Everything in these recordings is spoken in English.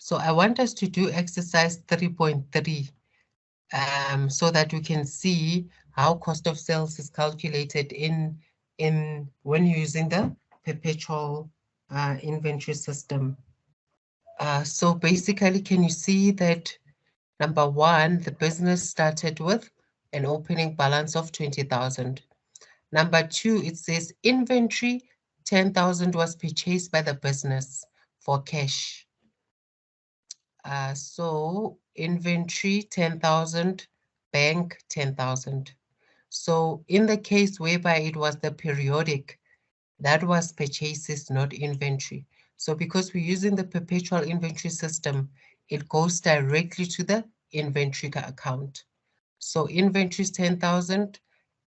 So I want us to do exercise 3.3 so that we can see how cost of sales is calculated in when using the perpetual inventory system. So basically, can you see that number one, the business started with an opening balance of 20,000. Number two, it says inventory 10,000 was purchased by the business for cash. So inventory 10,000, bank 10,000. So in the case whereby it was the periodic, that was purchases, not inventory. So because we're using the perpetual inventory system, it goes directly to the inventory account. So inventory is 10,000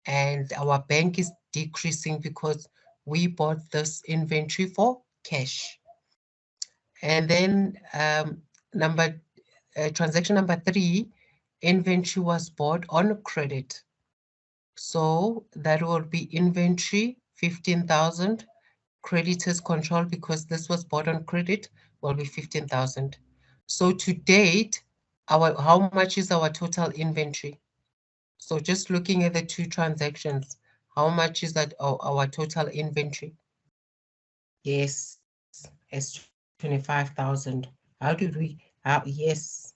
and our bank is decreasing because we bought this inventory for cash. And then transaction number 3, inventory was bought on credit. So that will be inventory 15,000. Creditors control, because this was bought on credit, will be 15,000. So to date, how much is our total inventory? So just looking at the two transactions, how much is that our total inventory? Yes, it's 25,000. How did we? Yes.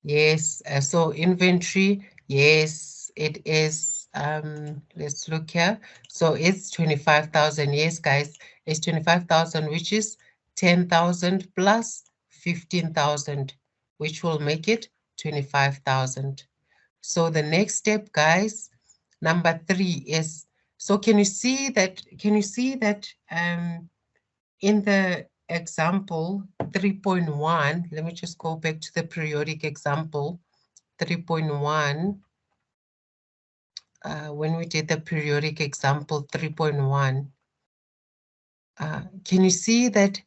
Yes, so inventory, yes, it is. Let's look here. So it's 25,000. Yes, guys, it's 25,000, which is 10,000 plus 15,000, which will make it 25,000. So the next step, guys, number 3 is, so can you see that, in the example 3.1, let me just go back to the periodic example 3.1. When we did the periodic example 3.1, can you see that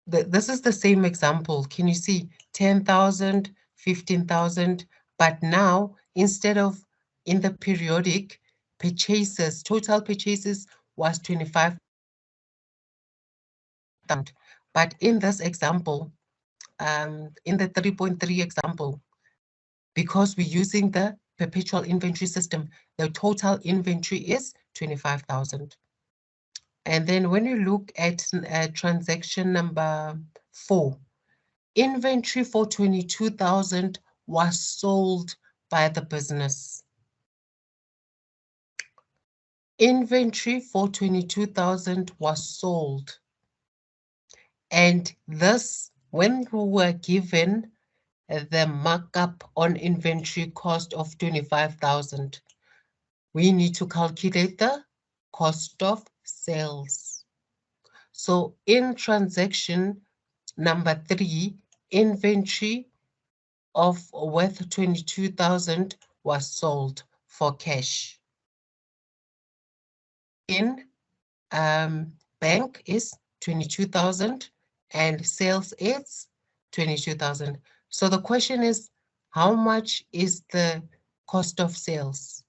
this is the same example? Can you see 10,000, 15,000, but now instead of in the periodic purchases, total purchases was 25,000. But in this example, in the 3.3 example, because we're using the perpetual inventory system, the total inventory is 25,000. And then when you look at transaction number 4, inventory for 22,000 was sold by the business. Inventory for 22,000 was sold. And this, when we were given the markup on inventory cost of 25,000, we need to calculate the cost of sales. So in transaction number 3, inventory of worth 22,000 was sold for cash. In bank is 22,000 and sales is 22,000. So the question is, how much is the cost of sales?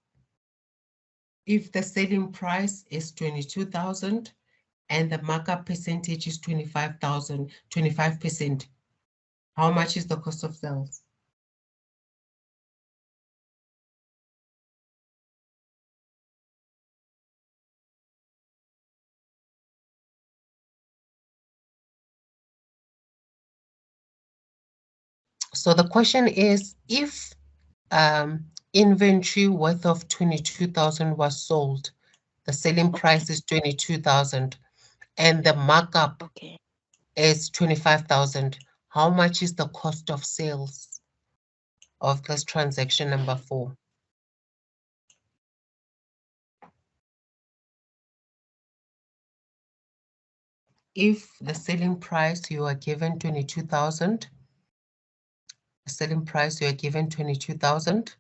If the selling price is 22,000 and the markup percentage is 25%, how much is the cost of sales? So the question is, if inventory worth of 22,000 was sold, the selling price is 22,000 and the markup is 25,000, how much is the cost of sales of this transaction number 4? If the selling price you are given 22,000, the selling price you are given 22,000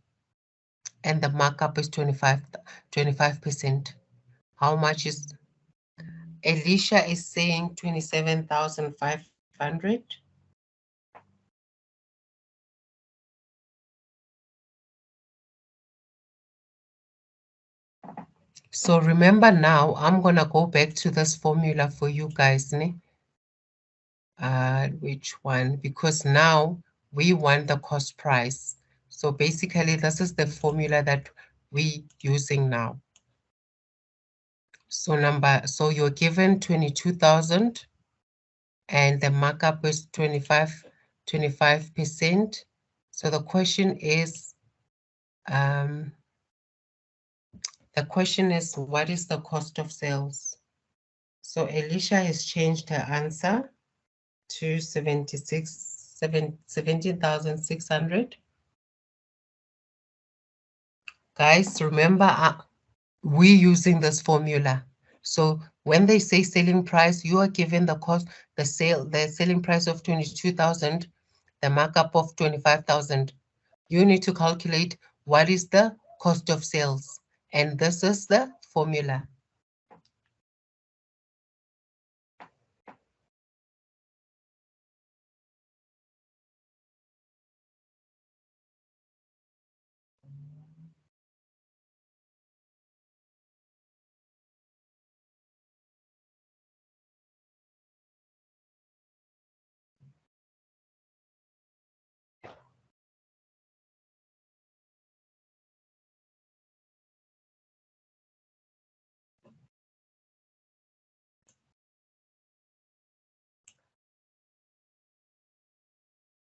and the markup is 25%, how much is? Alicia is saying 27,500. So remember now, I'm going to go back to this formula for you guys. Which one? Because now we want the cost price. So basically, this is the formula that we using now. So so you're given 22,000 and the markup is 25%. So the question is, what is the cost of sales? So Alicia has changed her answer to 17,600. Guys, remember, we using this formula. So when they say selling price, you are given the cost, the selling price of 22,000, the markup of 25,000. You need to calculate what is the cost of sales. And this is the formula.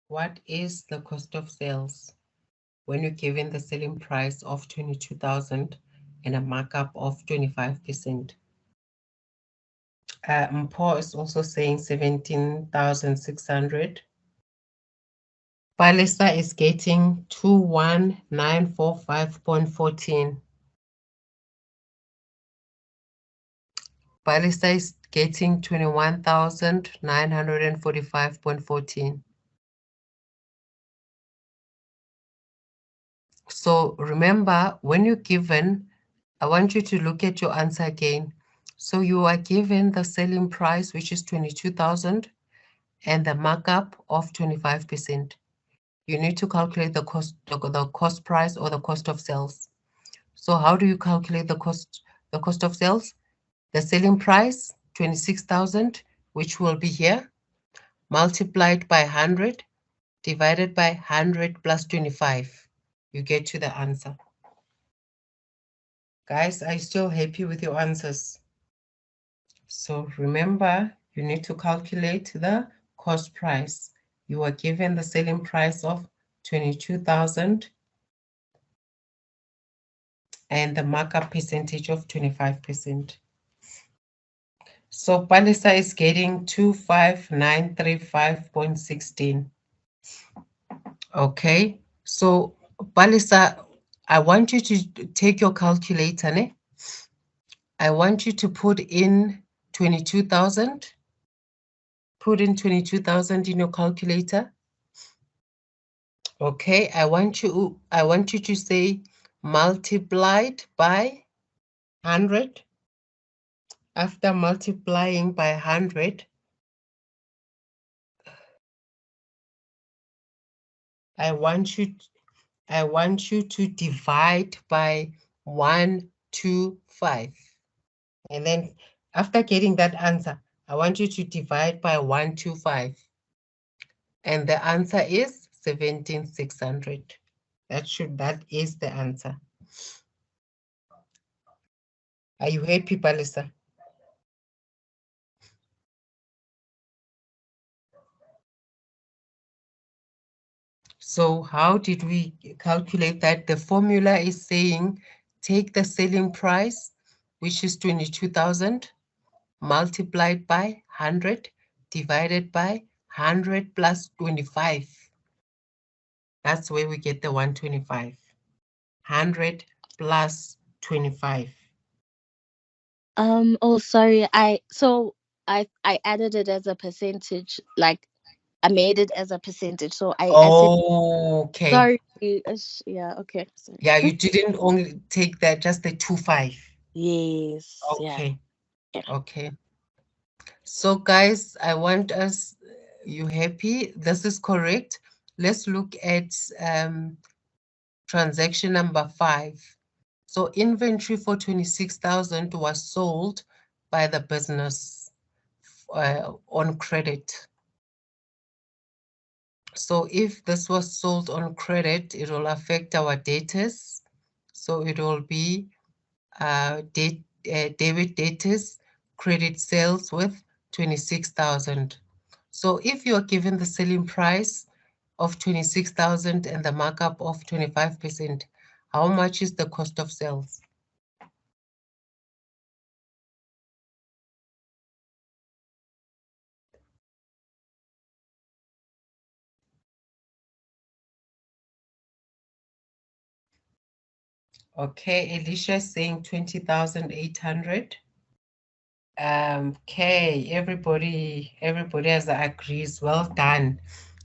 What is the cost of sales when you're given the selling price of 22,000 and a markup of 25%? Paul is also saying 17,600. Palisa is getting 21,945.14. Palisa is getting 21,945.14. So remember, when you're given, I want you to look at your answer again. So you are given the selling price, which is 22,000, and the markup of 25%. You need to calculate the cost price or the cost of sales. So how do you calculate the cost of sales? The selling price, 26,000, which will be here, multiplied by 100, divided by 100 plus 25. You get to the answer. Guys, are you still happy with your answers? So remember, you need to calculate the cost price. You are given the selling price of 22,000 and the markup percentage of 25%. So Palisa is getting 25,935.16. Okay, so Palisa, I want you to take your calculator, ne? I want you to put in 22,000. Put in 22,000 in your calculator. Okay, I want you to say multiplied by 100. After multiplying by 100, I want you to divide by 125. And then after getting that answer, I want you to divide by 125. And the answer is 17,600. That is the answer. Are you happy, Palisa? So how did we calculate that? The formula is saying take the selling price, which is 22,000, multiplied by 100, divided by 100 plus 25. That's where we get the 125. 100 plus 25. Oh, sorry. I added it as a percentage. Like I made it as a percentage. So I said Okay. sorry. Yeah. Okay. Sorry. Yeah, you didn't only take just the 25. Yes. Yeah. Okay. Yeah. Okay. So guys, I want you happy? This is correct. Let's look at transaction number 5. So inventory for 26,000 was sold by the business on credit. So if this was sold on credit, it will affect our debtors. So it will be debit debtors, credit sales with 26,000. So if you are given the selling price of 26,000 and the markup of 25%, how much is the cost of sales? Okay, Alicia is saying 20,800. Okay, everybody has agrees. Well done.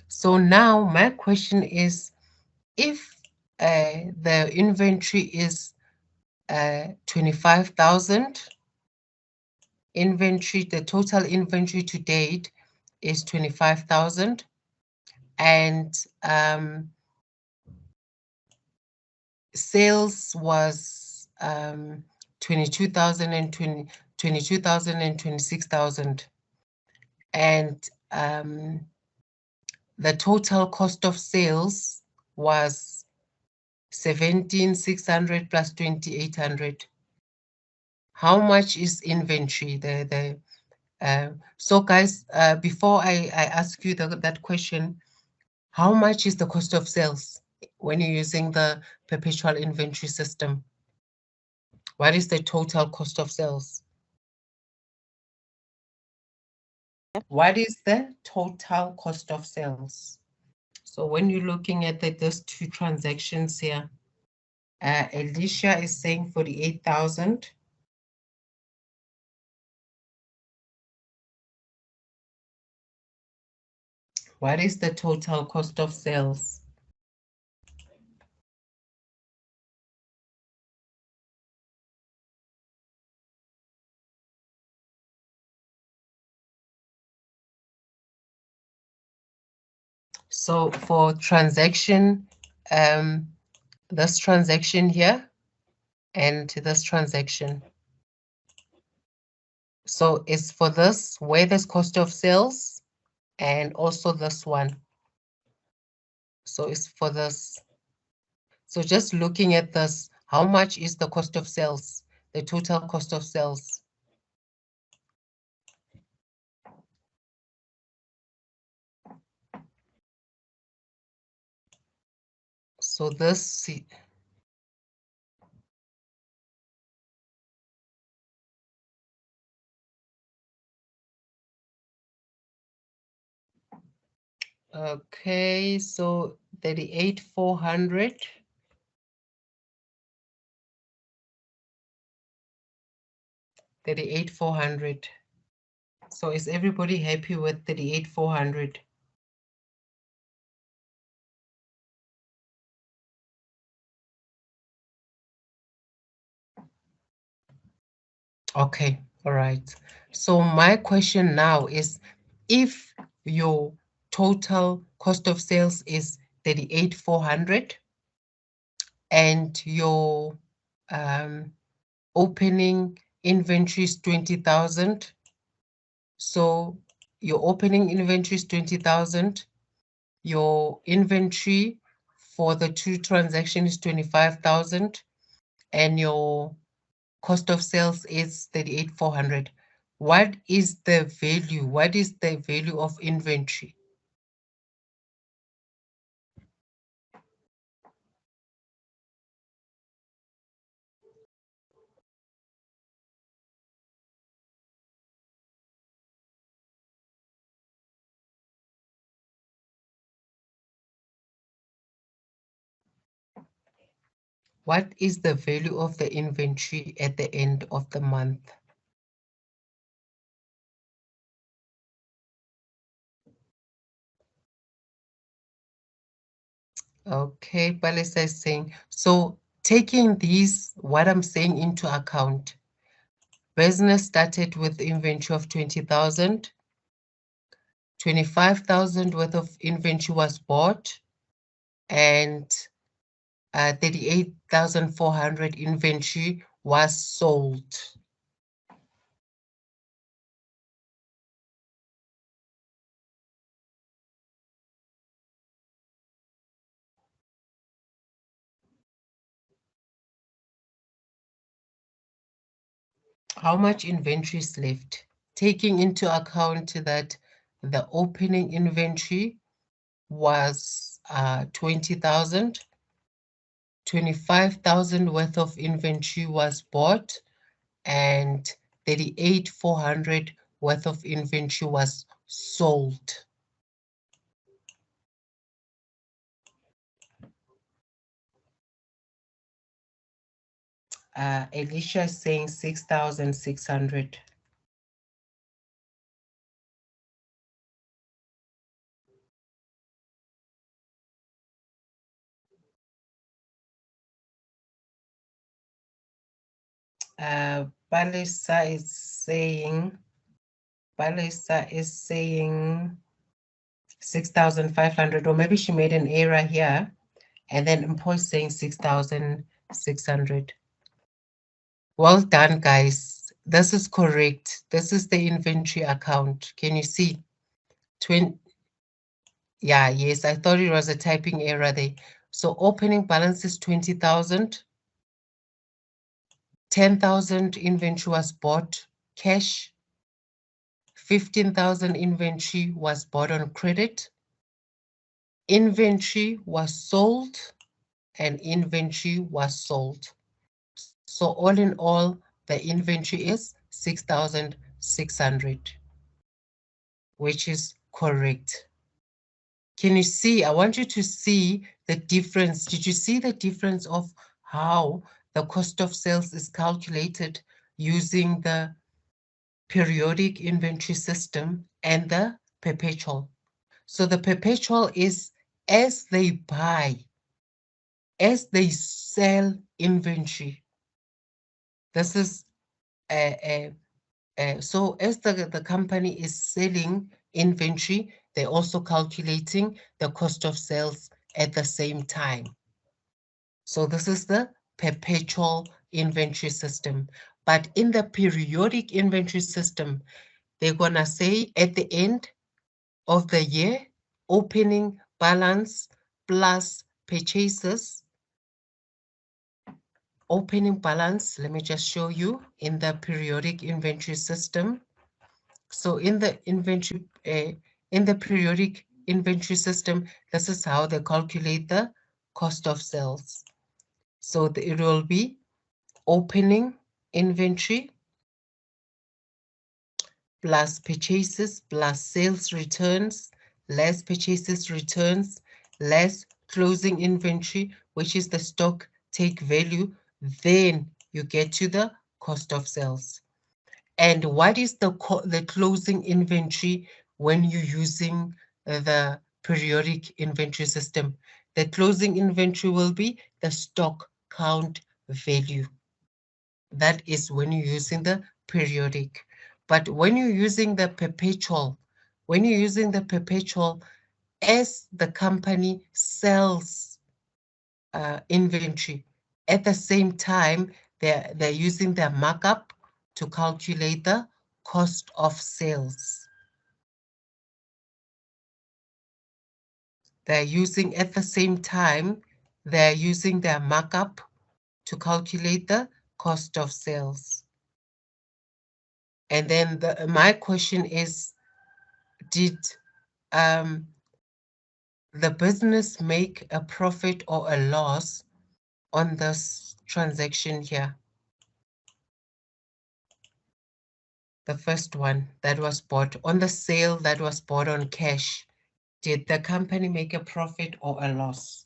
So now my question is, if the inventory is 25,000, inventory, the total inventory to date is 25,000, and sales was 22,000 and 22,000 and 26,000, and the total cost of sales was 17,600 plus 2,800. How much is inventory? So guys, before I ask you that question, how much is the cost of sales when you're using the perpetual inventory system? What is the total cost of sales? What is the total cost of sales? So when you're looking at those two transactions here, Alicia is saying 48,000. What is the total cost of sales? So for transaction, this transaction here and this transaction. So it's for this, where there's cost of sales, and also this one. So it's for this. So just looking at this, how much is the cost of sales, the total cost of sales? So this, okay, so 38,400. 38,400. So is everybody happy with 38,400? Okay, all right. So my question now is, if your total cost of sales is 38,400 and your opening inventory is 20,000, so your opening inventory is 20,000, your inventory for the two transactions is 25,000, and your cost of sales is 38,400. What is the value? What is the value of inventory? What is the value of the inventory at the end of the month? Okay, Palisa is saying, so taking these, what I'm saying into account, business started with inventory of 20,000, 25,000 worth of inventory was bought, and 38,400 inventory was sold. How much inventory is left? Taking into account that the opening inventory was 20,000, 25,000 worth of inventory was bought, and 38,400 worth of inventory was sold. Alicia is saying 6,600. Balisa is saying 6,500, or maybe she made an error here, and then Mpo is saying 6,600. Well done, guys. This is correct. This is the inventory account. Can you see? Yeah, yes, I thought it was a typing error there. So opening balance is 20,000. 10,000 inventory was bought cash. 15,000 inventory was bought on credit. Inventory was sold, and inventory was sold. So all in all, the inventory is 6,600, which is correct. Can you see? I want you to see the difference. Did you see the difference of how the cost of sales is calculated using the periodic inventory system and the perpetual? So the perpetual is as they buy, as they sell inventory. This is so as the company is selling inventory, they're also calculating the cost of sales at the same time. So this is the perpetual inventory system. But in the periodic inventory system, they're gonna say at the end of the year, opening balance plus purchases. Opening balance, let me just show you in the periodic inventory system. So in the periodic inventory system, this is how they calculate the cost of sales. So it will be opening inventory plus purchases plus sales returns less purchases returns less closing inventory, which is the stock take value. Then you get to the cost of sales. And what is the closing inventory when you're using the periodic inventory system? The closing inventory will be the stock count value. That is when you're using the periodic. But when you're using the perpetual, as the company sells inventory, at the same time, they're using their markup to calculate the cost of sales. They're using at the same time, they're using their markup to calculate the cost of sales. And then my question is, did the business make a profit or a loss on this transaction here? The first one that was bought on the sale that was bought on cash. Did the company make a profit or a loss?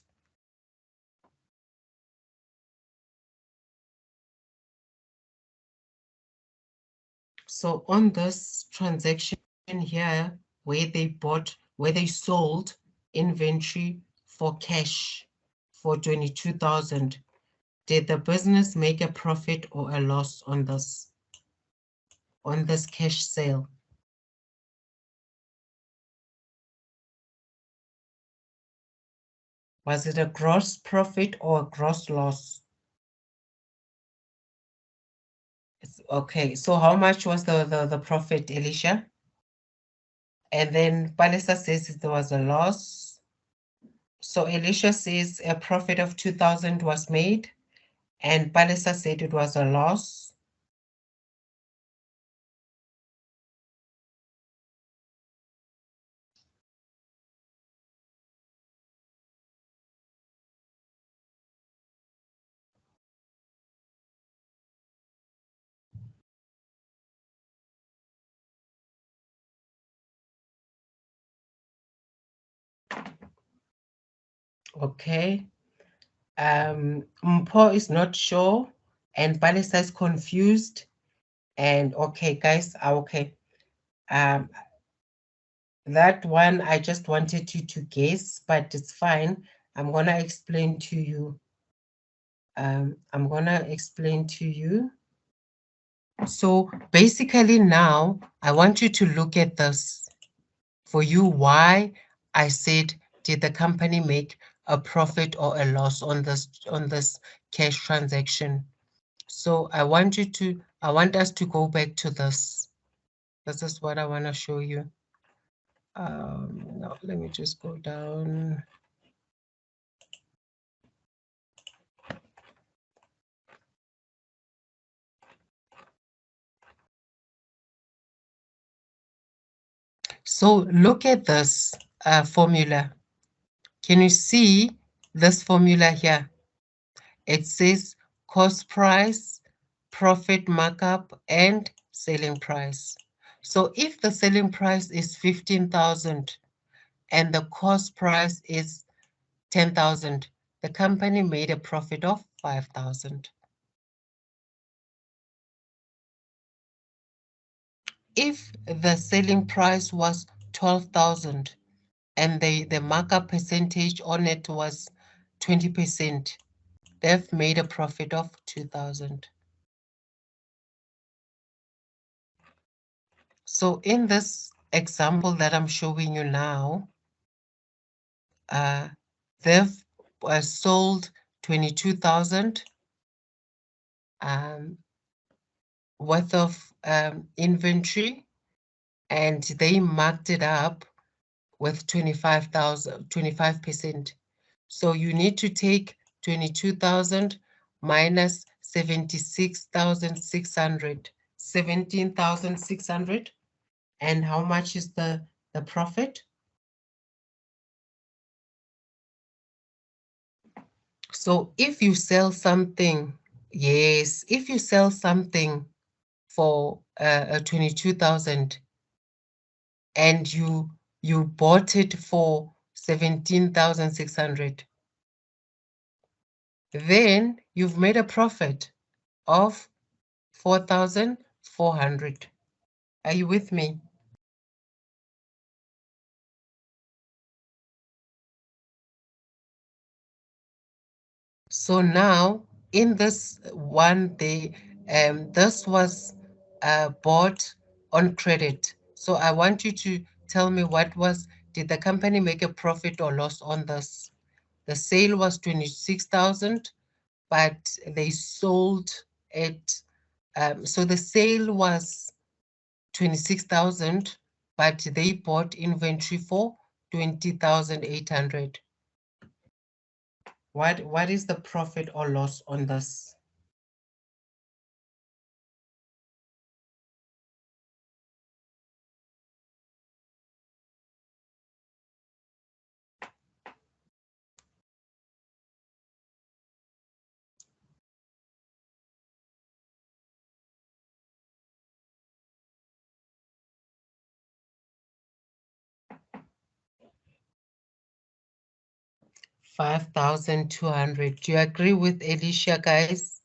So on this transaction here, where they sold inventory for cash for 22,000, did the business make a profit or a loss on this cash sale? Was it a gross profit or a gross loss? Okay, so how much was the profit, Elisha? And then Palisa says there was a loss. So Elisha says a profit of 2,000 was made, and Palisa said it was a loss. Okay. Mpho is not sure, and Balisa is confused. And okay, guys, okay. That one I just wanted you to guess, but it's fine. I'm gonna explain to you. I'm gonna explain to you. So basically now I want you to look at this for you why I said did the company make a profit or a loss on this cash transaction. So I want us to go back to this. This is what I want to show you. Now let me just go down. So look at this formula. Can you see this formula here? It says cost price, profit markup, and selling price. So if the selling price is 15,000 and the cost price is 10,000, the company made a profit of 5,000. If the selling price was 12,000 and the markup percentage on it was 20%, they've made a profit of 2,000. So in this example that I'm showing you now, they've sold 22,000 worth of inventory, and they marked it up with 25%. So you need to take 22,000 minus 76,600, 17,600. And how much is the profit? So if you sell something, yes, if you sell something for 22,000 and you bought it for 17,600, then you've made a profit of 4,400. Are you with me? So now in this one, this was bought on credit. So I want you to tell me did the company make a profit or loss on this? The sale was 26,000, but they sold it. So the sale was 26,000, but they bought inventory for 20,800. What is the profit or loss on this? $5,200. Do you agree with Alicia, guys?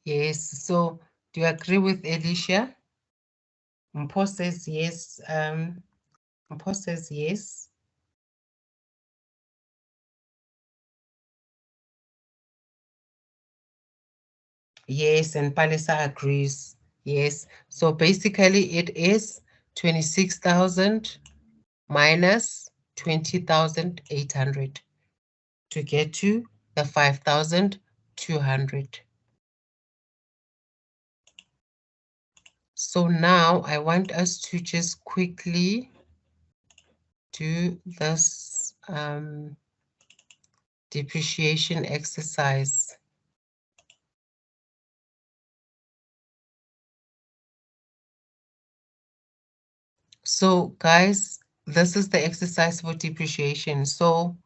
Yes. So do you agree with Alicia? Mpho says yes. Mpho says yes. Yes, and Palisa agrees. Yes. So basically it is 26,000 minus 20,800 to get to the 5,200. So now I want us to just quickly do this depreciation exercise. So guys, this is the exercise for depreciation. So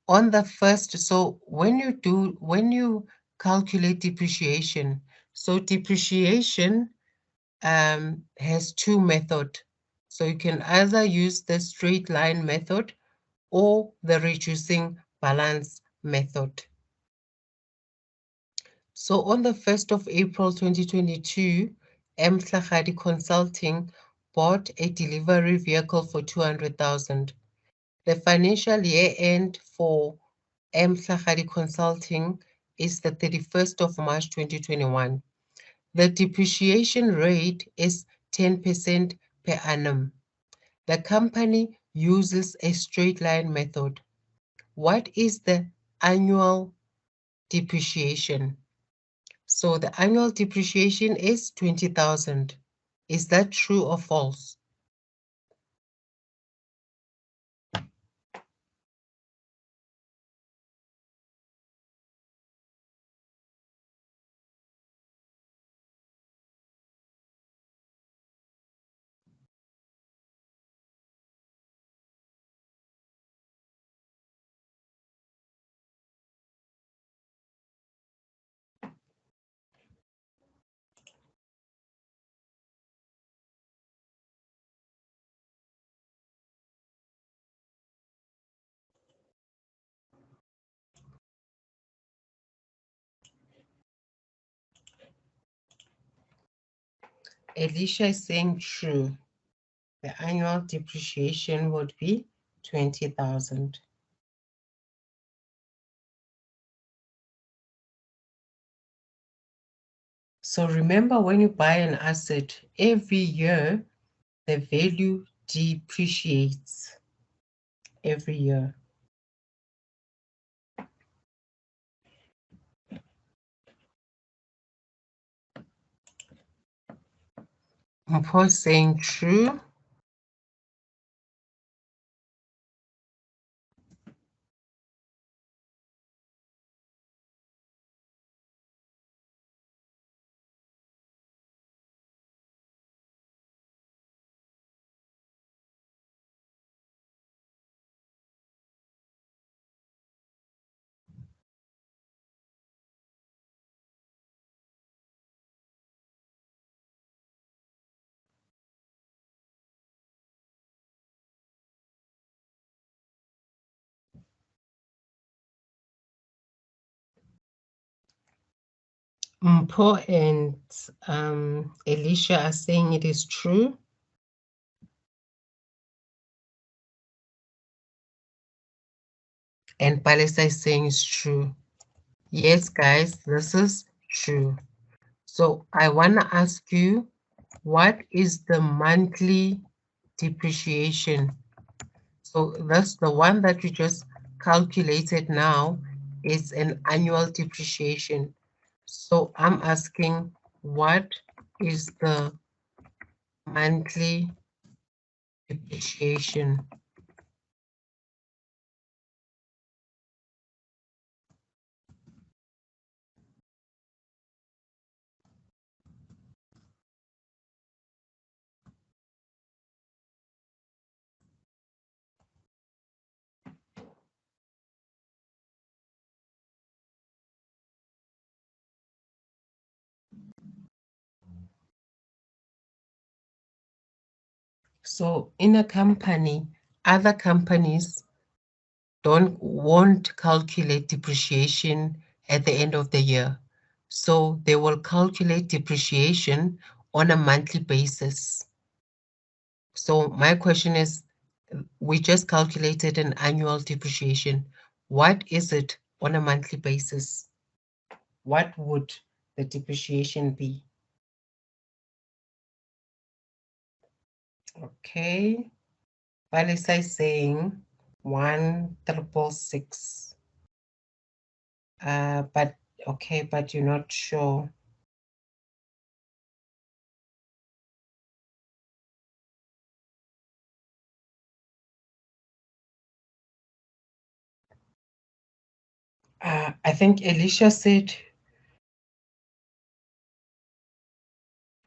on the first, so when you calculate depreciation, so depreciation has two methods. So you can either use the straight line method or the reducing balance method. So on the 1st of April 2022, Mhlagadi Consulting bought a delivery vehicle for 200,000. The financial year end for Mhlagadi Consulting is the 31st of March 2021. The depreciation rate is 10% per annum. The company uses a straight line method. What is the annual depreciation? So the annual depreciation is 20,000. Is that true or false? Elisha is saying true. The annual depreciation would be 20,000. So remember, when you buy an asset, every year the value depreciates every year. Mpho saying true. Mpho and Elisha are saying it is true. And Palisa is saying it's true. Yes, guys, this is true. So I want to ask you, what is the monthly depreciation? So that's the one that you just calculated now is an annual depreciation. So I'm asking, what is the monthly depreciation? So in a company, other companies won't calculate depreciation at the end of the year. So they will calculate depreciation on a monthly basis. So my question is, we just calculated an annual depreciation. What is it on a monthly basis? What would the depreciation be? Okay. Valisa is saying 1,666. But okay, but you're not sure. I think Elisha said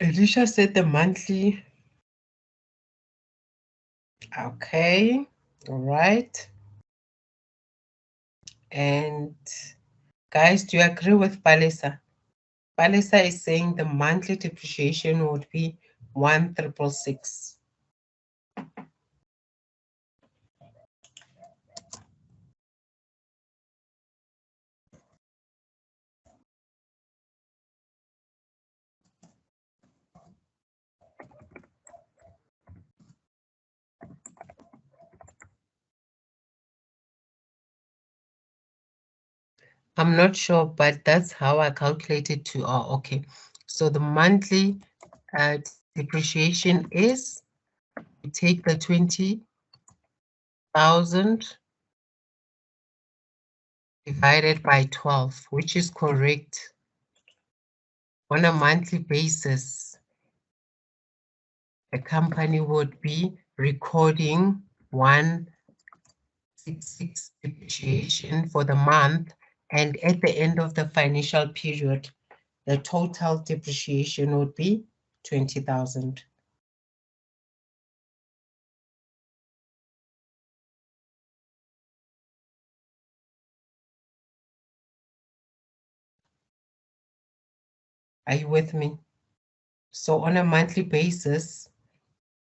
the monthly. Okay, all right. And guys, do you agree with Palesa? Palesa is saying the monthly depreciation would be 1,666. I'm not sure, but that's how I calculated to. Oh, okay. So the monthly depreciation is, you take the 20,000 divided by 12, which is correct. On a monthly basis, the company would be recording 166 depreciation for the month, and at the end of the financial period, the total depreciation would be 20,000. Are you with me? So on a monthly basis,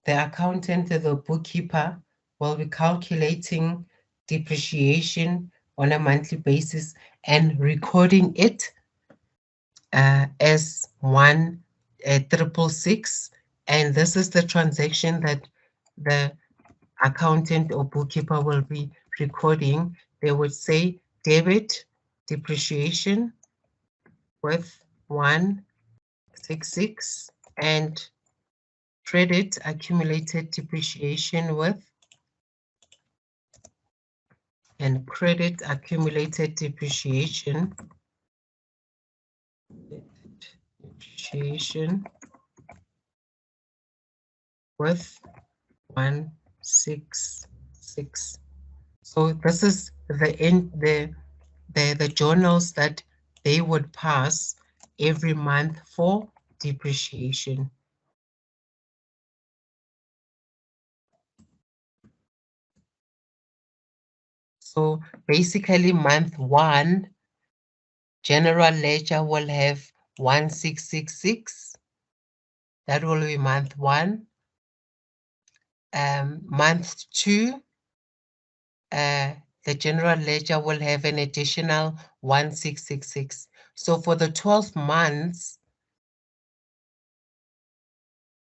the accountant, the bookkeeper, will be calculating depreciation on a monthly basis and recording it as 1,666, and this is the transaction that the accountant or bookkeeper will be recording. They would say debit depreciation with 166 and credit accumulated depreciation with, and credit accumulated depreciation with 166. So this is the journals that they would pass every month for depreciation. So basically month 1, general ledger will have 1,666. That will be month 1. Month 2, the general ledger will have an additional 1,666. So for the 12 months,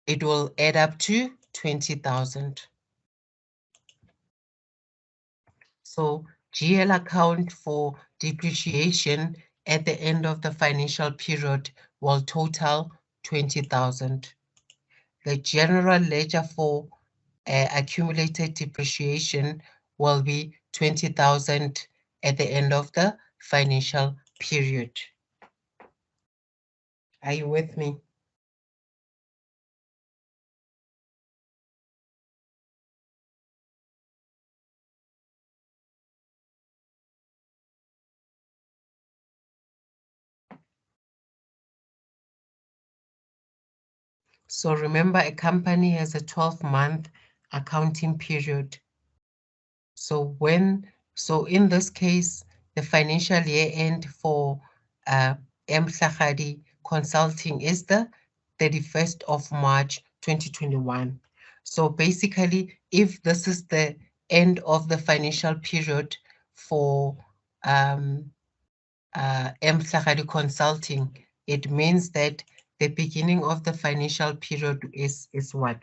it will add up to 20,000. So GL account for depreciation at the end of the financial period will total 20,000. The general ledger for accumulated depreciation will be 20,000 at the end of the financial period. Are you with me? So remember, a company has a 12-month accounting period. So in this case, the financial year end for Mhlahadi Consulting is the 31st of March 2021. So basically, if this is the end of the financial period for Mhlahadi Consulting, it means that the beginning of the financial period is what?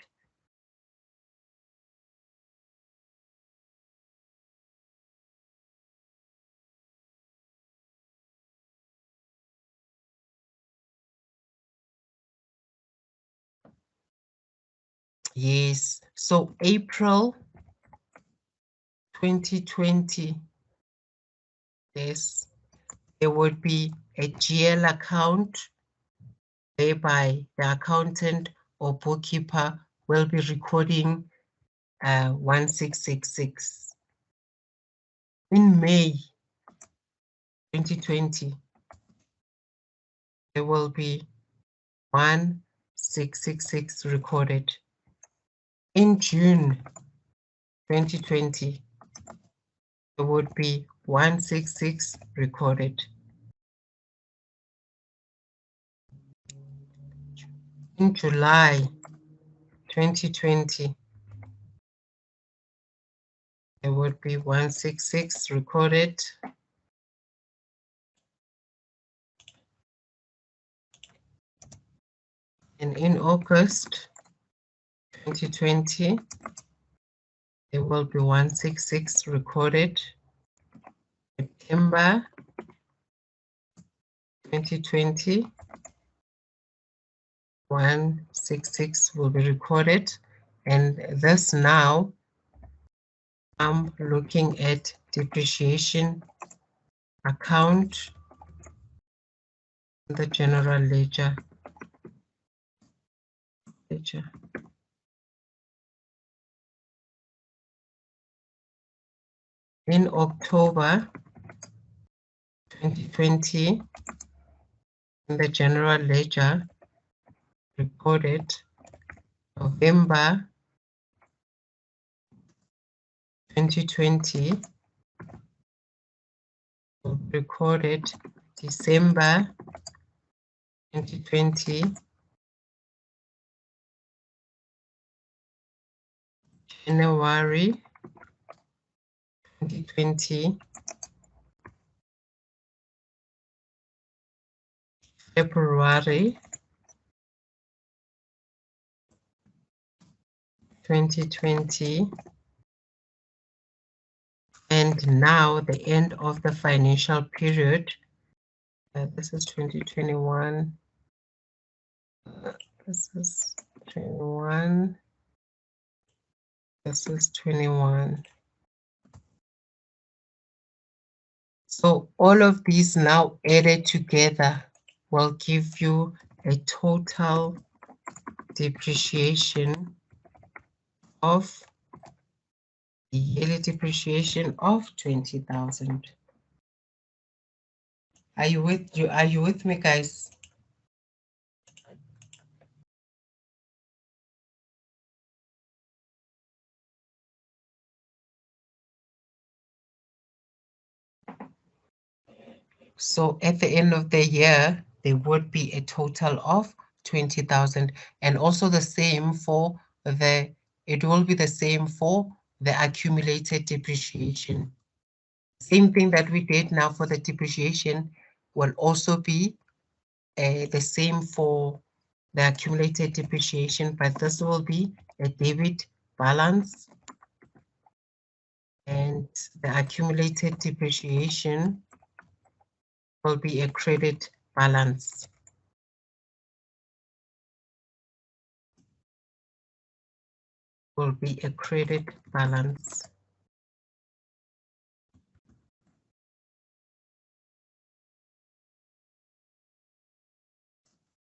Yes, so April 2020, yes, there would be a GL account whereby the accountant or bookkeeper will be recording 1,666. In May 2020, there will be 1,666 recorded. In June 2020, there would be 166 recorded. In July 2020, there would be 166 recorded. And in August 2020, there will be 166 recorded. September 2020, 166 will be recorded. And this now, I'm looking at depreciation account, the general ledger. In October 2020, in the general ledger, recorded November 2020, recorded December 2020, January 2020, February 2020, and now the end of the financial period. This is 2021. This is 21. This is 21. So all of these now added together will give you a total depreciation of the yearly depreciation of 20,000. Are you with me, guys? So at the end of the year, there would be a total of 20,000, and also the same for it will be the same for the accumulated depreciation. Same thing that we did now for the depreciation will also be the same for the accumulated depreciation, but this will be a debit balance, and the accumulated depreciation will be a credit balance. Will be a credit balance.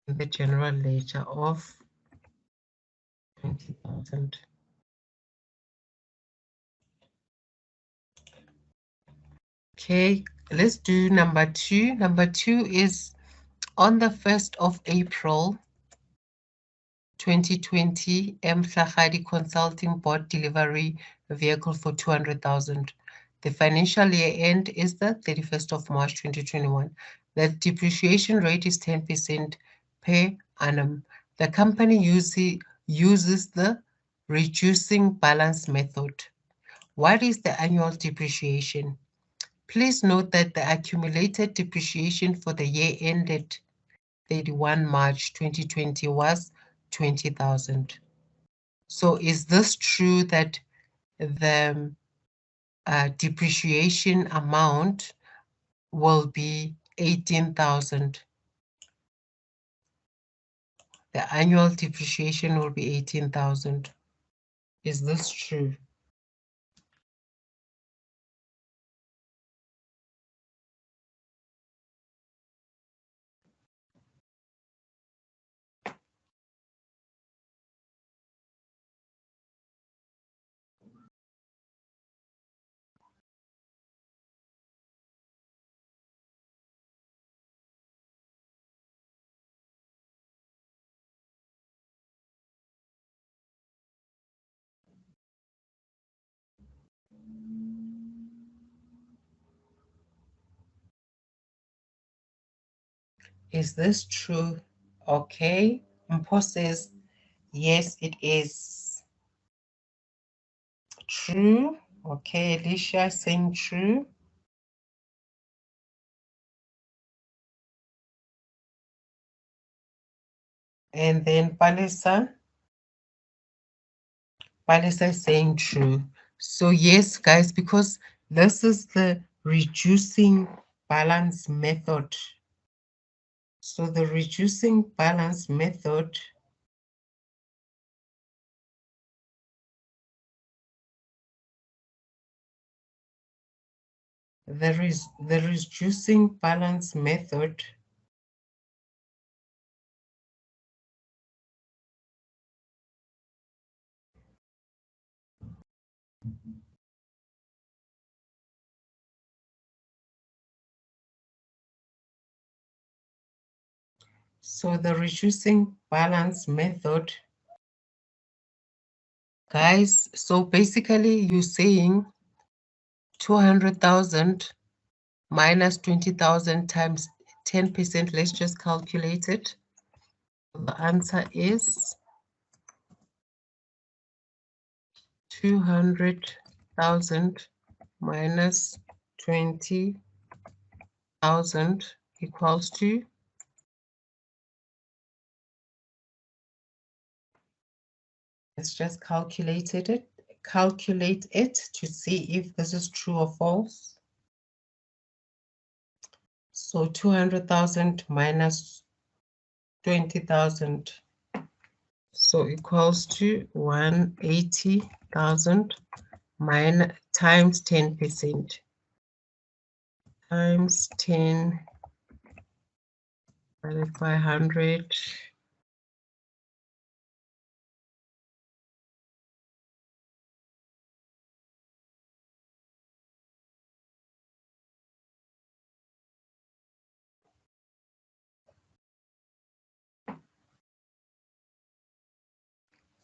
In the general ledger of 20,000. Okay, let's do number 2. Number 2 is on the 1st of April 2020, Mhlahadi Consulting bought delivery vehicle for 200,000. The financial year end is the 31st of March 2021. The depreciation rate is 10% per annum. The company uses the reducing balance method. What is the annual depreciation? Please note that the accumulated depreciation for the year ended 31 March 2020 was 20,000. So is this true that the depreciation amount will be 18,000? The annual depreciation will be 18,000. Is this true? Is this true? Okay. Mpo says, yes, it is true. Okay, Alicia saying true. And then Palisa is saying true. So yes, guys, because this is the reducing balance method. So the reducing balance method, there is the reducing balance method. So the reducing balance method, guys, so basically you're saying 200,000 minus 20,000 times 10%. Let's just calculate it. The answer is 200,000 minus 20,000 equals to, let's just calculate it to see if this is true or false. So 200,000 minus 20,000, so equals to 180,000 minus times 10%, times 10 divided by 100.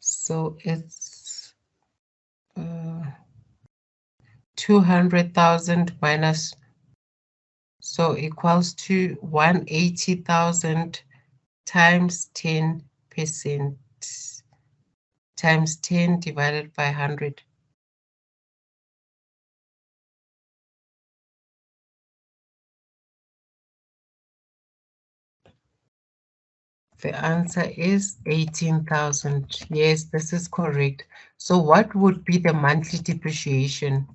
So it's 200,000 minus, so equals to 180,000 times 10%, times 10 divided by 100. The answer is 18,000. Yes, this is correct. So what would be the monthly depreciation?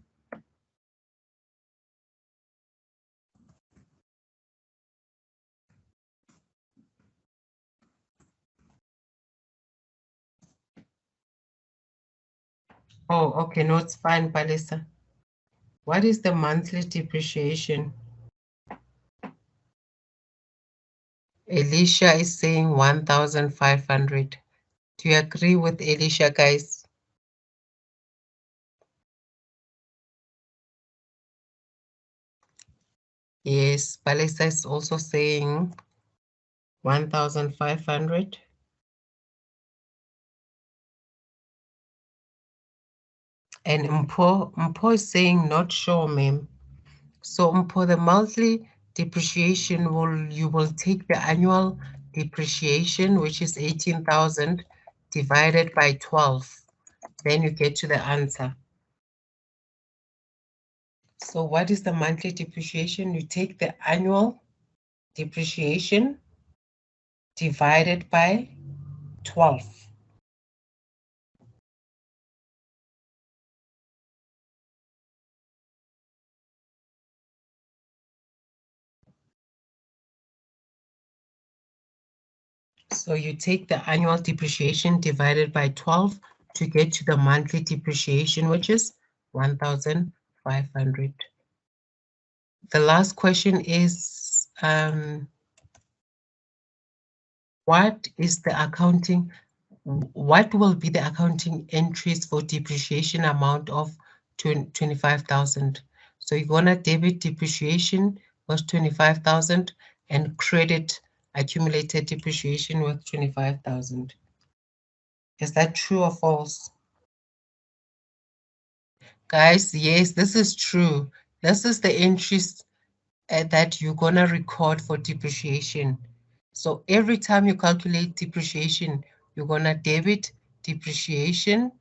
Oh, okay, no, it's fine, Palisa. What is the monthly depreciation? Alicia is saying 1,500. Do you agree with Alicia, guys? Yes, Palisa is also saying 1,500. And Mpo is saying not sure, ma'am. So for the monthly depreciation, you will take the annual depreciation, which is 18,000, divided by 12. Then you get to the answer. So what is the monthly depreciation? You take the annual depreciation divided by 12. So you take the annual depreciation divided by 12 to get to the monthly depreciation, which is 1,500. The last question is, what will be the accounting entries for depreciation amount of 25,000? So you're gonna debit depreciation was 25,000 and credit accumulated depreciation with 25,000. Is that true or false? Guys, yes, this is true. This is the entries that you're gonna record for depreciation. So every time you calculate depreciation, you're going to debit depreciation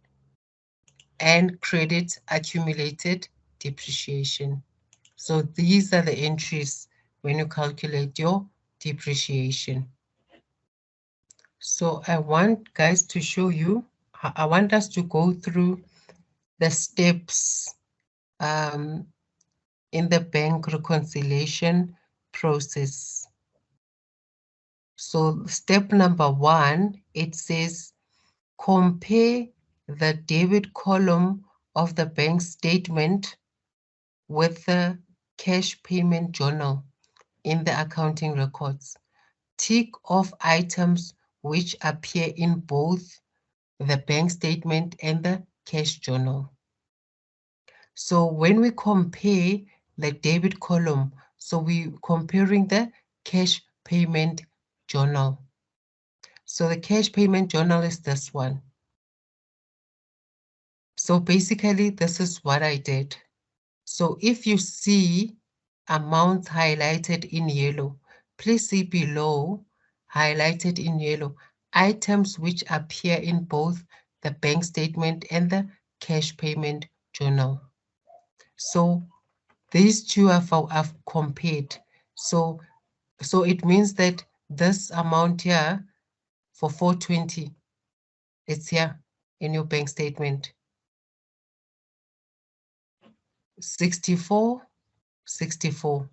and credit accumulated depreciation. So these are the entries when you calculate your depreciation. So I want guys to show you, I want us to go through the steps in the bank reconciliation process. So step number 1, it says compare the debit column of the bank statement with the cash payment journal in the accounting records. Tick off items which appear in both the bank statement and the cash journal. So when we compare the debit column, so we're comparing the cash payment journal. So the cash payment journal is this one. So basically, this is what I did. So if you see amounts highlighted in yellow, please see below, highlighted in yellow, items which appear in both the bank statement and the cash payment journal. So these two I've compared. So it means that this amount here for 420, it's here in your bank statement. 64, 64.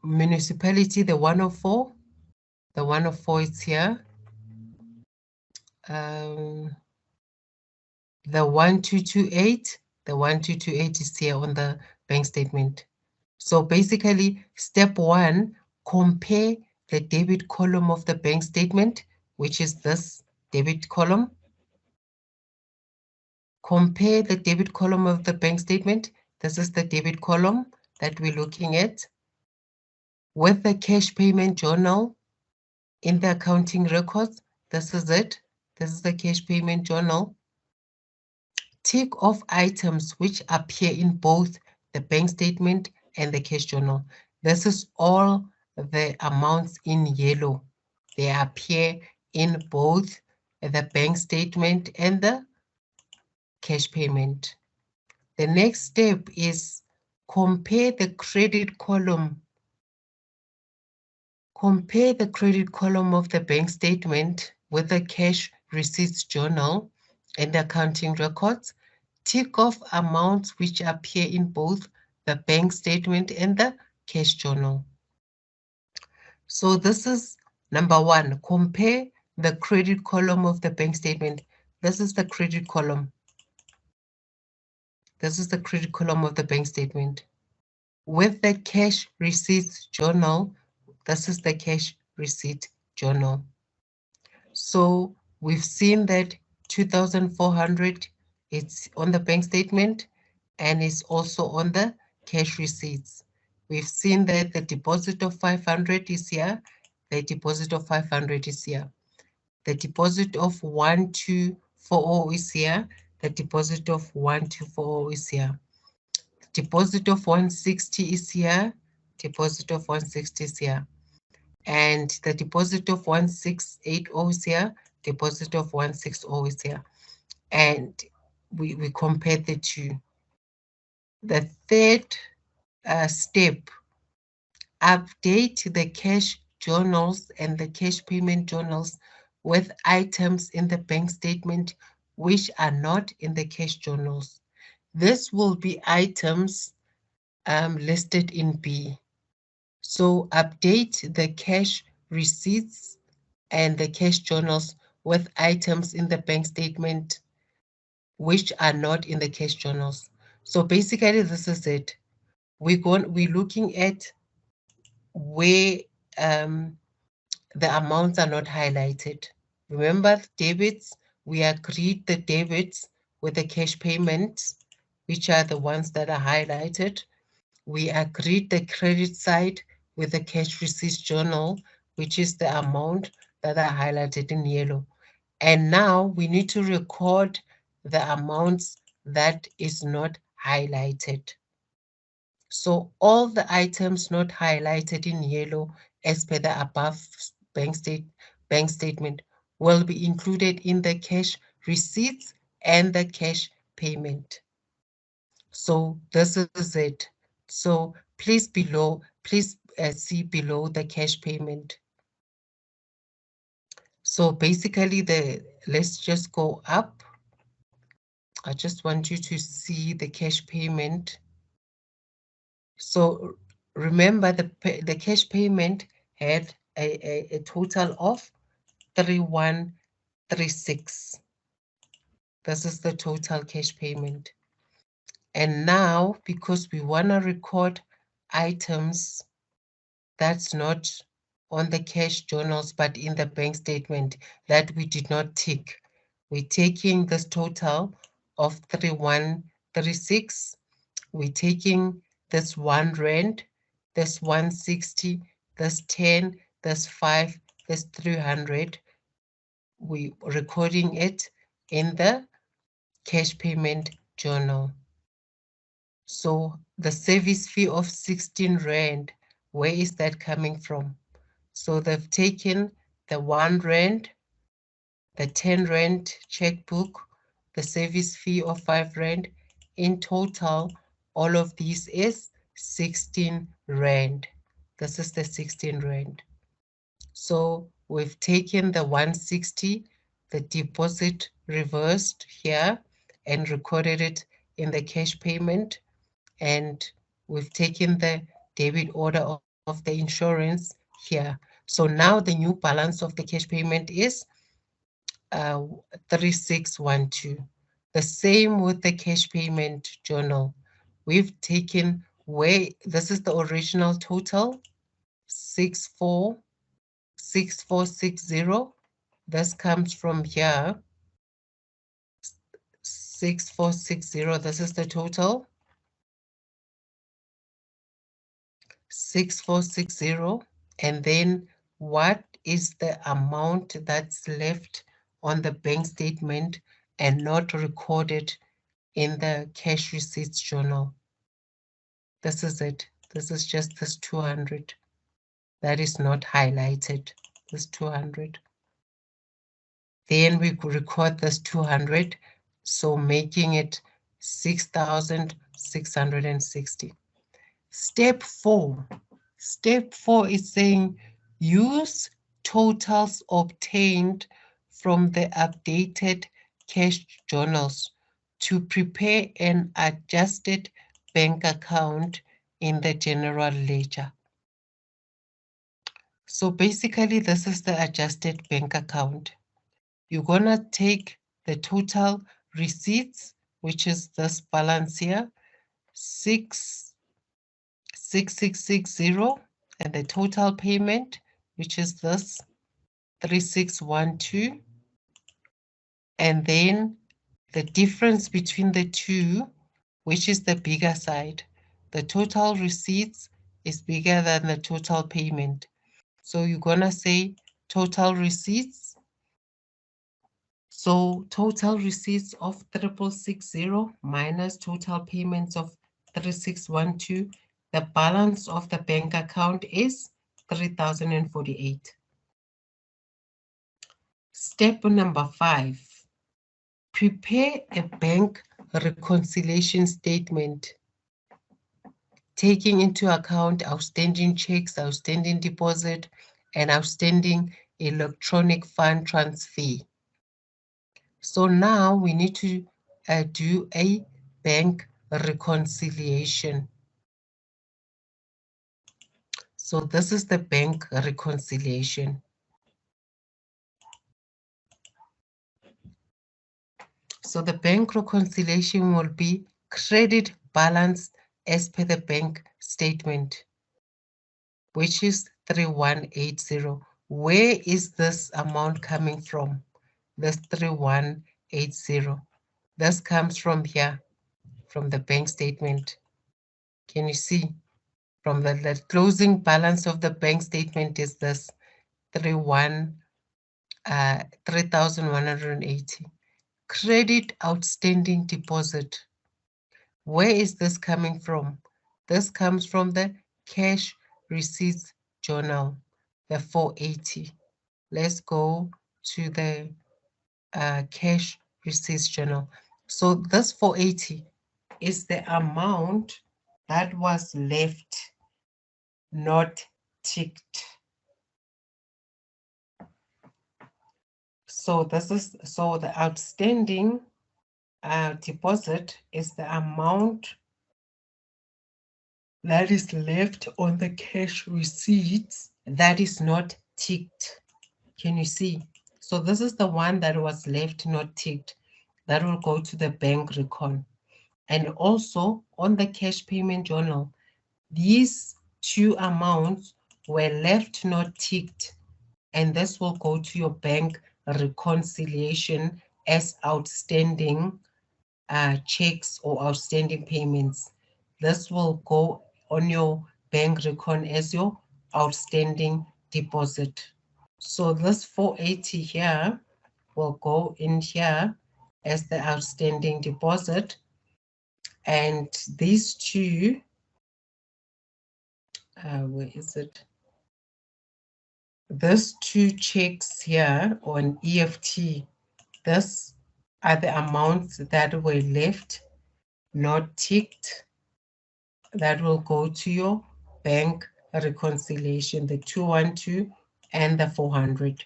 Municipality, the 104. The 104 is here. The 1228. The 1228 is here on the bank statement. So basically, step 1, compare the debit column of the bank statement, which is this debit column. Compare the debit column of the bank statement. This is the debit column that we're looking at with the cash payment journal in the accounting records. This is it. This is the cash payment journal. Tick off items which appear in both the bank statement and the cash journal. This is all the amounts in yellow. They appear in both the bank statement and the cash payment. The next step is compare the credit column. Compare the credit column of the bank statement with the cash receipts journal and the accounting records. Tick off amounts which appear in both the bank statement and the cash journal. So this is number 1, compare the credit column of the bank statement. This is the credit column. This is the credit column of the bank statement. With the cash receipts journal, this is the cash receipt journal. So we've seen that 2,400, it's on the bank statement and it's also on the cash receipts. We've seen that the deposit of 500 is here. The deposit of 500 is here. The deposit of 1240 is here. The deposit of 1240 is here. The deposit of 160 is here. Deposit of 160 is here. And the deposit of 1680 is here, deposit of 160 is here. And we compare the two. The third step, update the cash journals and the cash payment journals with items in the bank statement which are not in the cash journals. This will be items listed in B. So update the cash receipts and the cash journals with items in the bank statement which are not in the cash journals. So basically, this is it. We're looking at where the amounts are not highlighted. Remember, debits, we agreed the debits with the cash payments, which are the ones that are highlighted. We agreed the credit side with the cash receipts journal, which is the amount that are highlighted in yellow. And now we need to record the amounts that is not highlighted. So all the items not highlighted in yellow as per the above bank statement will be included in the cash receipts and the cash payment. So this is it. So please see below the cash payment. So basically let's just go up. I just want you to see the cash payment. So remember the cash payment had a total of 3136. This is the total cash payment. And now, because we want to record items that's not on the cash journals, but in the bank statement that we did not tick, we're taking this total of 3136. We're taking this 1 rand, this 160, this 10, this 5, this 300. We recording it in the cash payment journal. So the service fee of 16 rand, where is that coming from? So they've taken the 1 rand, the 10 rand checkbook, the service fee of 5 rand. In total, all of these is 16 rand. This is the 16 rand. So we've taken the 160, the deposit reversed here and recorded it in the cash payment. And we've taken the debit order of the insurance here. So now the new balance of the cash payment is 3612. The same with the cash payment journal. We've taken where this is the original total 6460. This comes from here 6460. This is the total 6460. And then what is the amount that's left on the bank statement and not recorded in the cash receipts journal? This is it. This is just this 200 that is not highlighted, this 200. Then we could record this 200, so making it 6,660. Step 4. Step 4 is saying use totals obtained from the updated cash journals to prepare an adjusted bank account in the general ledger. So basically, this is the adjusted bank account. You're gonna take the total receipts, which is this balance here, 66660, and the total payment, which is this 3612, and then the difference between the two, which is the bigger side. The total receipts is bigger than the total payment. So you're gonna say total receipts. So total receipts of 3660 minus total payments of 3612. The balance of the bank account is 3048. Step number 5. Prepare a bank reconciliation statement, taking into account outstanding checks, outstanding deposit, and outstanding electronic fund transfer. So now we need to do a bank reconciliation. So this is the bank reconciliation. So the bank reconciliation will be credit balance as per the bank statement, which is 3180. Where is this amount coming from? This 3180. This comes from here, from the bank statement. Can you see? From the closing balance of the bank statement is this 3,180. Credit outstanding deposit. Where is this coming from? This comes from the cash receipts journal, the 480. Let's go to the cash receipts journal. So this 480 is the amount that was left not ticked. So the outstanding deposit is the amount that is left on the cash receipts that is not ticked. Can you see? So this is the one that was left not ticked. That will go to the bank recon. And also on the cash payment journal, these two amounts were left not ticked, and this will go to your bank reconciliation as outstanding checks or outstanding payments. This will go on your bank recon as your outstanding deposit. So this 480 here will go in here as the outstanding deposit, and these two, where is it? These two checks here on EFT, this are the amounts that were left not ticked, that will go to your bank reconciliation, the 212 and the 400.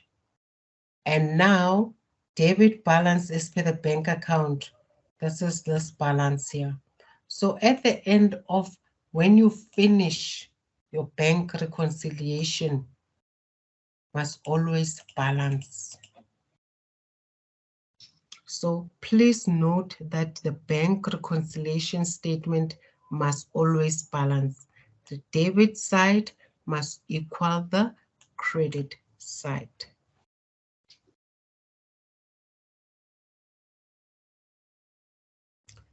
And now debit balance is for the bank account. This is this balance here. So at the end of when you finish your bank reconciliation, must always balance. So please note that the bank reconciliation statement must always balance. The debit side must equal the credit side.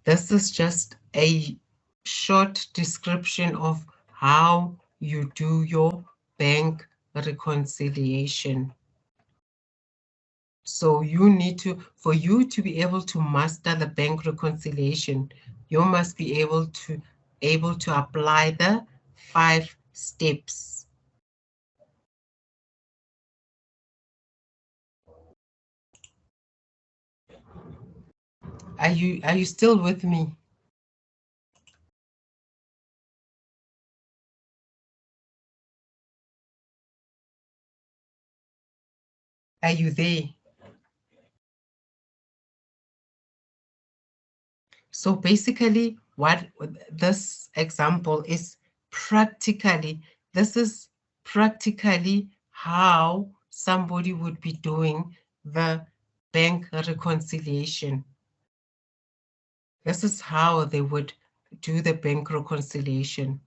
This is just a short description of how you do your bank reconciliation. So you need to, for you to be able to master the bank reconciliation, you must be able to apply the 5 steps. Are you still with me? Are you there? So basically, what this example is practically, this is practically how somebody would be doing the bank reconciliation. This is how they would do the bank reconciliation.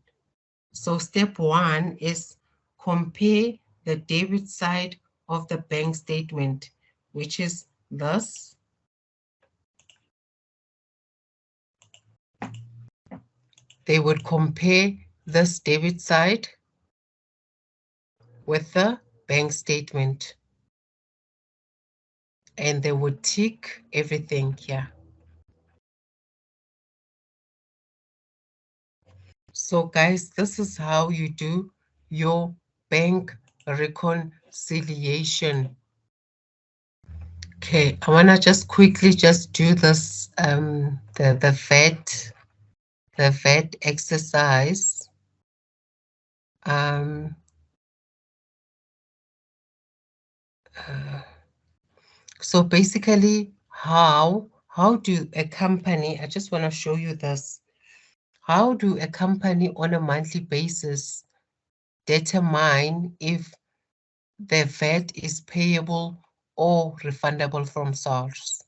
So step 1 is compare the debit side of the bank statement, which is this. They would compare this debit side with the bank statement, and they would tick everything here. So guys, this is how you do your bank reconciliation. Okay, I want to just quickly just do this, the VAT exercise. So basically, how do a company, I just want to show you this. How do a company on a monthly basis determine if the VAT is payable or refundable from source?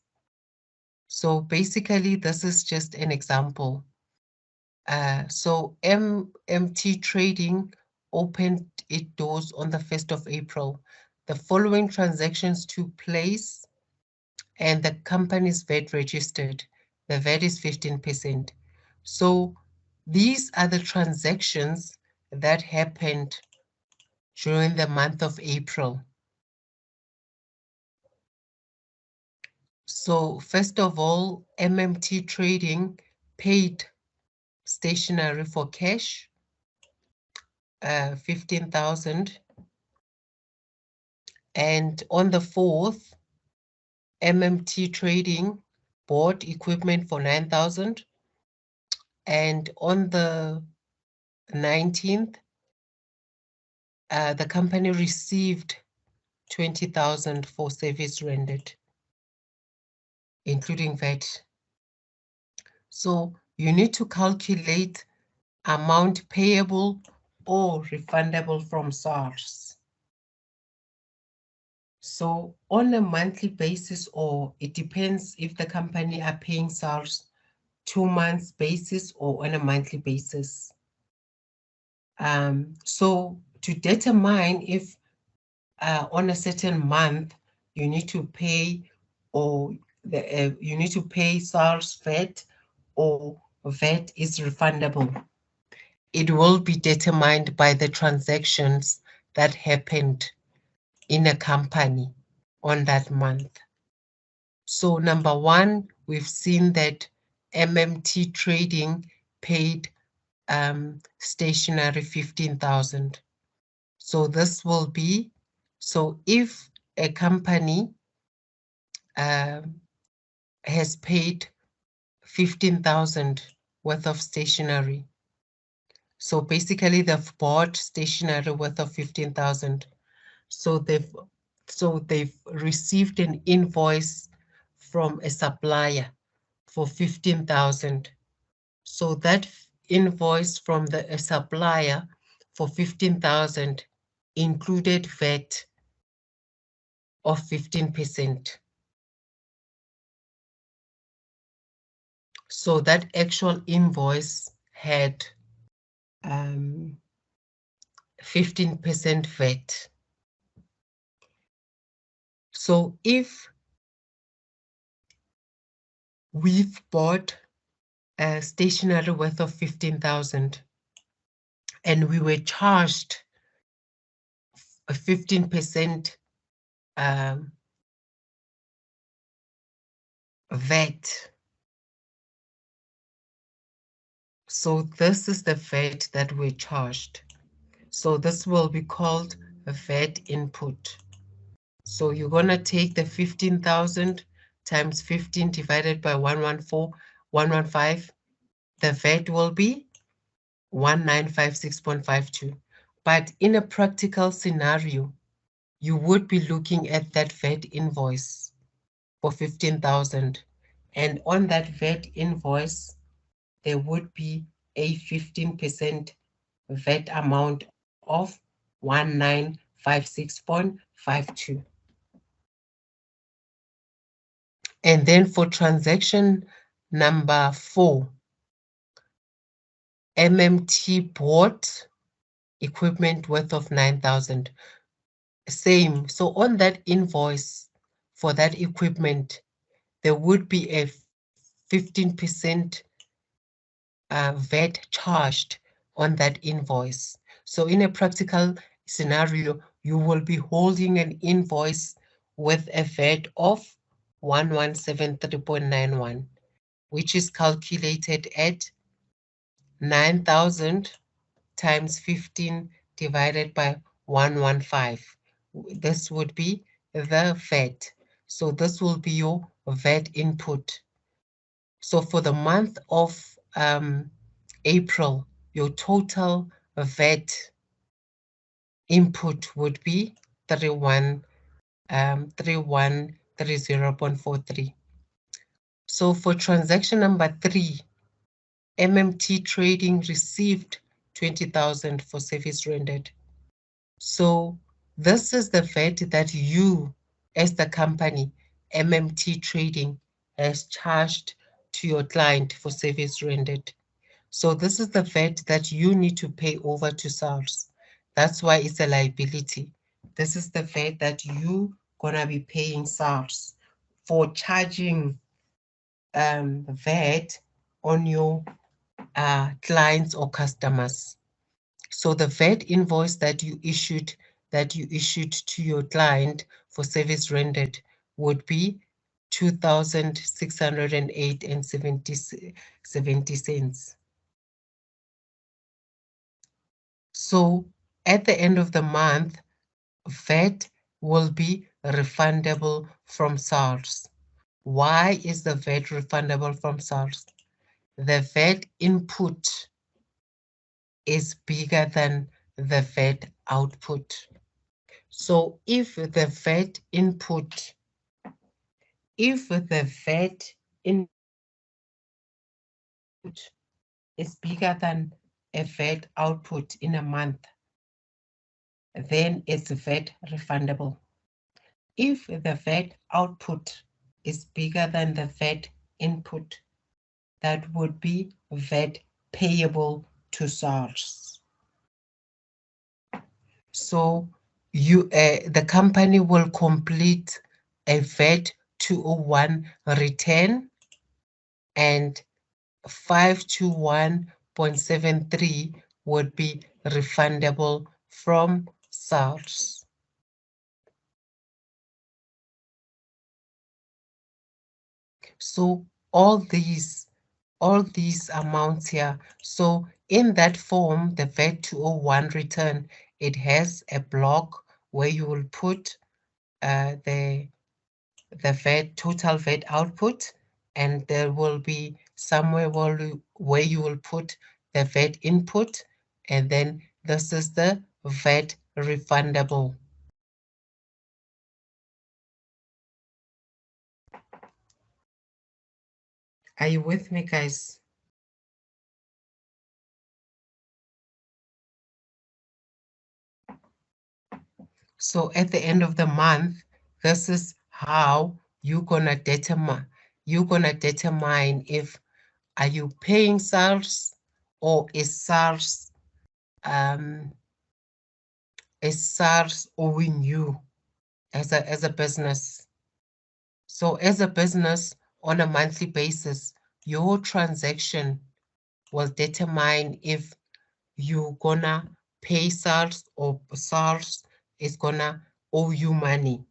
So basically, this is just an example. So MT Trading opened its doors on the 1st of April. The following transactions took place and the company's VAT registered. The VAT is 15%. So these are the transactions that happened during the month of April. So first of all, MMT Trading paid stationery for cash, 15,000. And on the 4th, MMT Trading bought equipment for 9,000. And on the 19th, the company received 20,000 for service rendered, including VAT. So you need to calculate amount payable or refundable from SARS. So on a monthly basis, or it depends if the company are paying SARS 2 months basis or on a monthly basis. So to determine if on a certain month you need to pay, or you need to pay SARS VAT, or VAT is refundable, it will be determined by the transactions that happened in a company on that month. So number one, we've seen that MMT Trading paid stationery 15,000. So this will be, so if a company has paid 15,000 worth of stationery, so basically they've bought stationery worth of 15,000. So they've received an invoice from a supplier for 15,000. So that invoice from a supplier for 15,000 included VAT of 15%. So that actual invoice had 15% VAT. So if we've bought a stationery worth of 15,000 and we were charged a 15% VAT. So this is the VAT that we're charged. So this will be called a VAT input. So you're gonna take the 15,000 times 15 divided by 115. The VAT will be 1956.52. But in a practical scenario, you would be looking at that VAT invoice for 15,000. And on that VAT invoice, there would be a 15% VAT amount of 1956.52. And then for transaction number 4, MMT bought equipment worth of 9,000. Same. So on that invoice for that equipment, there would be a 15% VAT charged on that invoice. So in a practical scenario, you will be holding an invoice with a VAT of 1173.91, which is calculated at 9,000 times 15 divided by 115. This would be the VAT. So this will be your VAT input. So for the month of April, your total VAT input would be 3130.43. So for transaction number 3, MMT Trading received 20,000 for service rendered. So this is the VAT that you, as the company, MMT Trading, has charged to your client for service rendered. So this is the VAT that you need to pay over to SARS. That's why it's a liability. This is the VAT that you gonna be paying SARS for charging VAT on your clients or customers. So the VAT invoice that you issued to your client for service rendered would be 2,608 and 70 cents. So at the end of the month, VAT will be refundable from SARS. Why is the VAT refundable from SARS? The VAT input is bigger than the VAT output. So if the VAT input is bigger than a VAT output in a month, then it's VAT refundable. If the VAT output is bigger than the VAT input, that would be VAT payable to SARS. So the company will complete a VAT 201 return, and 521.73 would be refundable from SARS. So all these amounts here. So in that form, the VAT 201 return, it has a block where you will put the VAT, total VAT output, and there will be somewhere where you will put the VAT input, and then this is the VAT refundable. Are you with me, guys? So at the end of the month, this is how you're gonna determine if are you paying SARS, or is SARS owing you as a business. So as a business, on a monthly basis, your transaction will determine if you're gonna pay SARS or SARS is gonna owe you money.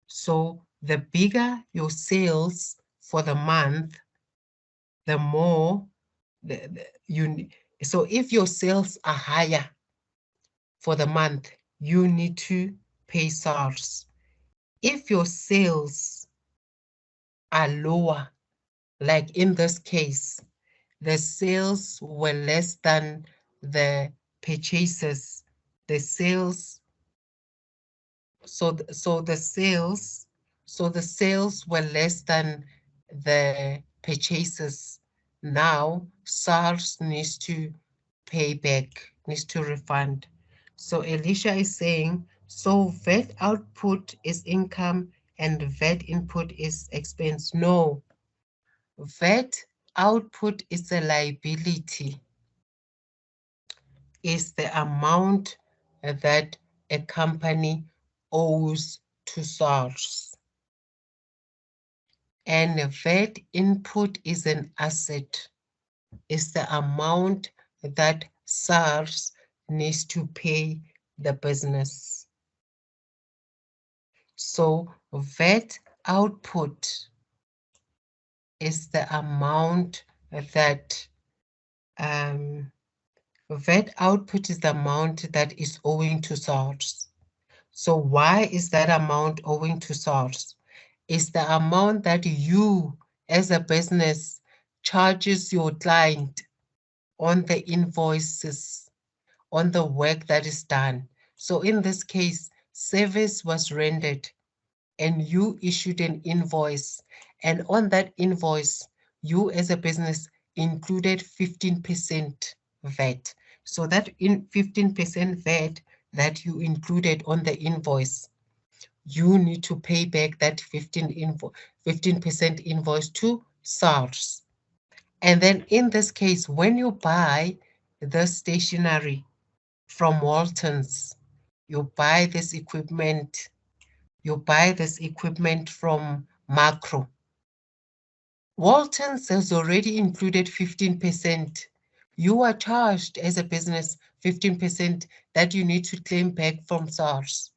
So the bigger your sales for the month, the more so if your sales are higher for the month, you need to pay SARS. If your sales are lower, like in this case, the sales were less than the purchases, the sales, so the sales were less than the purchases. Now SARS needs to pay back, needs to refund. So Alicia is saying, so VAT output is income and VAT input is expense. No, VAT output is a liability, is the amount that a company owes to SARS. And VAT input is an asset, is the amount that SARS needs to pay the business. So VAT output is the amount that VAT output is the amount that is owing to SARS. So why is that amount owing to SARS? It's the amount that you as a business charges your client on the invoices, on the work that is done. So in this case, service was rendered and you issued an invoice, and on that invoice, you as a business included 15% VAT. So that in 15% VAT that you included on the invoice, you need to pay back that 15% invoice to SARS. And then in this case, when you buy the stationery from Walton's, you buy this equipment from Macro. Walton's has already included 15%. You are charged as a business 15% that you need to claim back from SARS.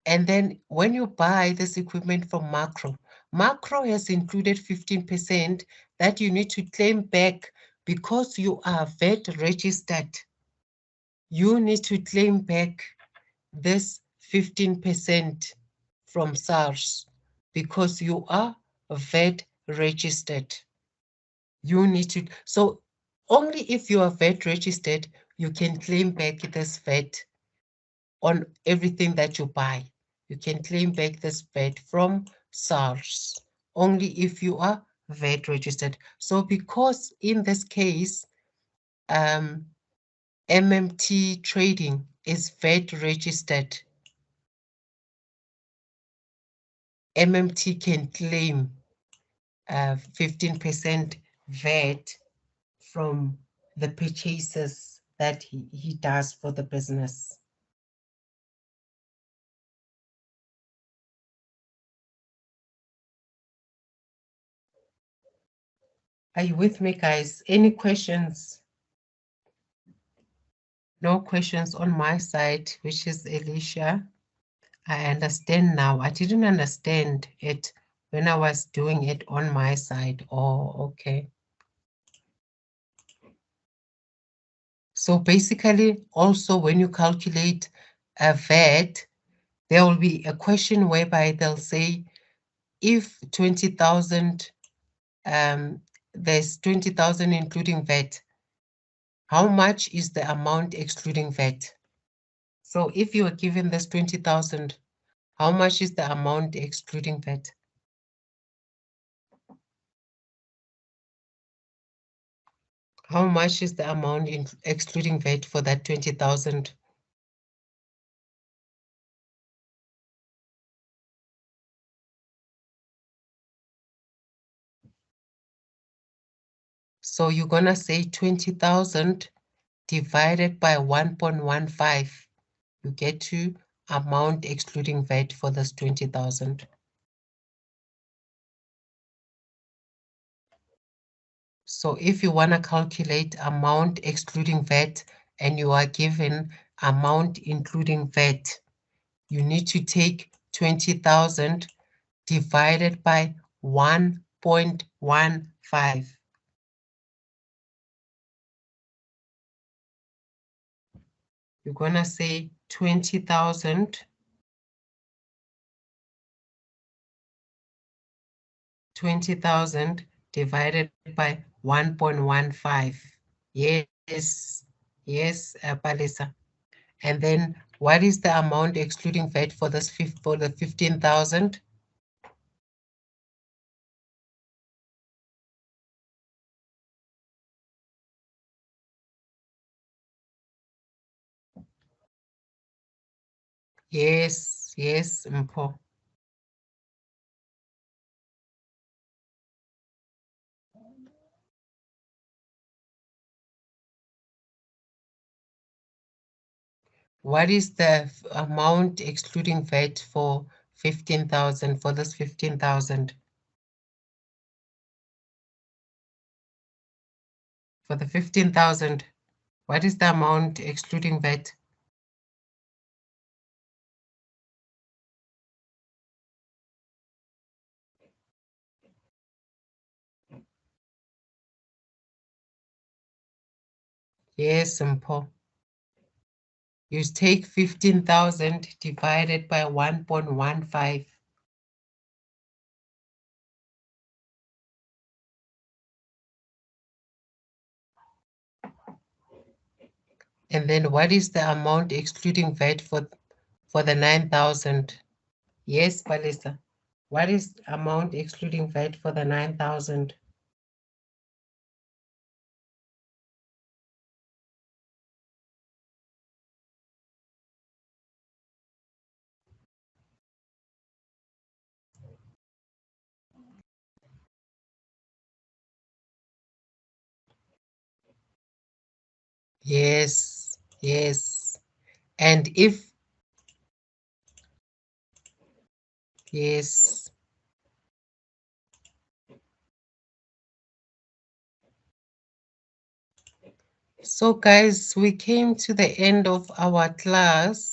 And then when you buy this equipment from Macro, Macro has included 15% that you need to claim back because you are VAT registered. you need to claim back this 15% from SARS because you are VAT registered. You need to, so only if you are VAT registered, you can claim back this VAT on everything that you buy. You can claim back this VAT from SARS only if you are VAT registered. So because in this case, MMT trading is VAT registered, MMT can claim 15% VAT from the purchases that he does for the business. Are you with me, guys? Any questions? No questions on my side, which is Alicia. I understand now. I didn't understand it when I was doing it on my side. Oh, okay. So basically, also when you calculate a VAT, there will be a question whereby they'll say, if 20,000, there's 20,000 including VAT, how much is the amount excluding VAT? So if you are given this 20,000, how much is the amount excluding VAT? How much is the amount excluding VAT for that 20,000? So you're gonna say 20,000 divided by 1.15. You get to amount excluding VAT for this 20,000. So if you want to calculate amount excluding VAT and you are given amount including VAT, you need to take 20,000 divided by 1.15. You're going to say 20,000 divided by 1.15. Yes, yes, Palisa. And then what is the amount excluding VAT for this for the 15,000? Yes, yes, Mpho. What is the amount excluding VAT for 15,000 for this 15,000? For the 15,000, what is the amount excluding VAT? Yes, Mpho. You take 15,000 divided by 1.15. And then what is the amount excluding VAT for the 9,000? Yes, Palisa. What is amount excluding VAT for the 9,000? Yes, yes. And if, yes. So guys, we came to the end of our class.